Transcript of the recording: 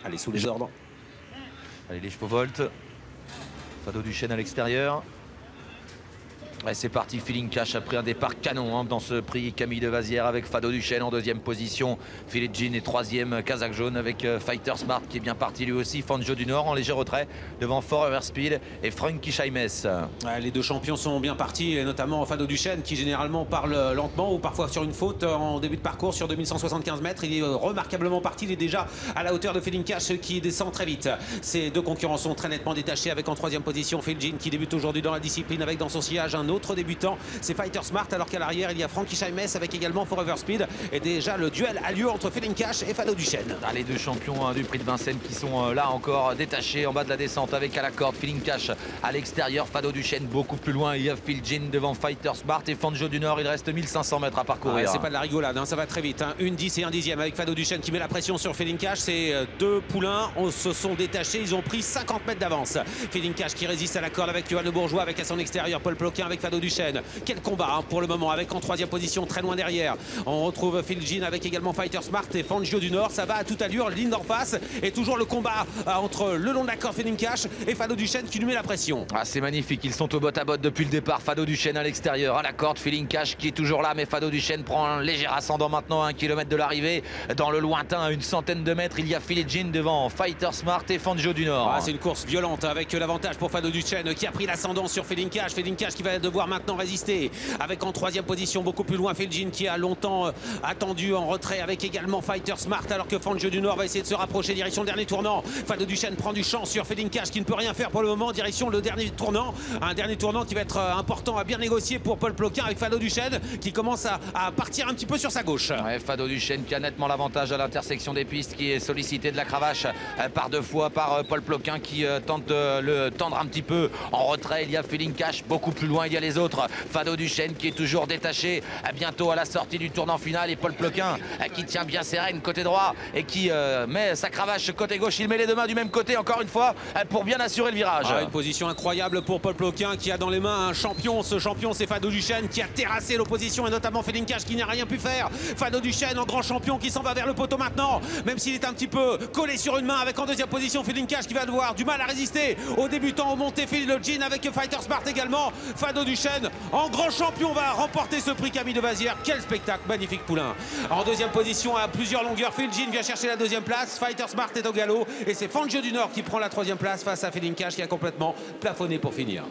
Allez, sous les ordres. Allez, les chevaux voltent. Fado Duchesne à l'extérieur. Ouais, c'est parti, Feeling Cash après un départ canon dans ce prix. Camille Devazière avec Fado Duchesne en deuxième position. Philippe Jean est troisième. Kazakh Jaune avec Fighter Smart qui est bien parti lui aussi. Fanjo du Nord en léger retrait devant Forever Speed et Frankie Chaimes. Ouais, les deux champions sont bien partis, et notamment Fado Duchesne qui généralement parle lentement ou parfois sur une faute en début de parcours sur 2175 mètres. Il est remarquablement parti, il est déjà à la hauteur de Feeling Cash qui descend très vite. Ces deux concurrents sont très nettement détachés avec en troisième position Phil Jean qui débute aujourd'hui dans la discipline avec dans son sillage un autre débutant, c'est Fighter Smart, alors qu'à l'arrière il y a Frankie Chaimes avec également Forever Speed, et déjà le duel a lieu entre Feeling Cash et Fado Duchesne. Les deux champions du prix de Vincennes qui sont là encore détachés en bas de la descente avec à la corde Feeling Cash à l'extérieur, Fado Duchesne beaucoup plus loin, il y a Phil Jean devant Fighter Smart et Fanjo du Nord, il reste 1500 mètres à parcourir. C'est pas de la rigolade, ça va très vite, 1,10 et 1/10 avec Fado Duchesne qui met la pression sur Feeling Cash. Ces deux poulains se sont détachés, ils ont pris 50 mètres d'avance. Feeling Cash qui résiste à la corde avec Johan Le Bourgeois, avec à son extérieur Paul Ploquin avec Fado Duchesne. Quel combat pour le moment, avec en troisième position très loin derrière on retrouve Phil Jean avec également Fighter Smart et Fangio du Nord. Ça va à toute allure, ligne d'en face, et toujours le combat entre le long de la corde Feeling Cash et Fado Duchesne qui lui met la pression. C'est magnifique, ils sont au botte à botte depuis le départ. Fado Duchesne à l'extérieur, à la corde Feeling Cash qui est toujours là, mais Fado Duchesne prend un léger ascendant maintenant à 1 km de l'arrivée. Dans le lointain, à une centaine de mètres, il y a Phil Jean devant Fighter Smart et Fangio du Nord. C'est une course violente avec l'avantage pour Fado Duchesne qui a pris l'ascendant sur Feeling Cash. Feeling Cash qui va devoir maintenant résister, avec en troisième position beaucoup plus loin Phil Jean qui a longtemps attendu en retrait, avec également Fighter Smart, alors que Fangio du Nord va essayer de se rapprocher direction le dernier tournant. Fado Duchesne prend du champ sur Feeling Cash qui ne peut rien faire pour le moment, direction le dernier tournant, un dernier tournant qui va être important à bien négocier pour Paul Ploquin, avec Fado Duchesne qui commence à partir un petit peu sur sa gauche. Fado Duchesne qui a nettement l'avantage à l'intersection des pistes, qui est sollicité de la cravache par deux fois par Paul Ploquin qui tente de le tendre un petit peu en retrait. Il y a Feeling Cash beaucoup plus loin, il y a les autres. Fado Duchesne qui est toujours détaché, bientôt à la sortie du tournant final, et Paul Ploquin qui tient bien sereine côté droit et qui met sa cravache côté gauche. Il met les deux mains du même côté encore une fois pour bien assurer le virage. Une position incroyable pour Paul Ploquin qui a dans les mains un champion. Ce champion, c'est Fado Duchesne qui a terrassé l'opposition, et notamment Feeling Cash qui n'a rien pu faire. Fado Duchesne en grand champion qui s'en va vers le poteau maintenant, même s'il est un petit peu collé sur une main, avec en deuxième position Feeling Cash qui va devoir du mal à résister aux débutants au montée Phil Jean avec Fighter Smart également. Fado Duchesne en grand champion va remporter ce prix Camille Devazière. Quel spectacle, magnifique poulain. En deuxième position à plusieurs longueurs, Phil Jean vient chercher la deuxième place. Fighter Smart est au galop, et c'est Fangio du Nord qui prend la troisième place face à Feeling Cash qui a complètement plafonné pour finir.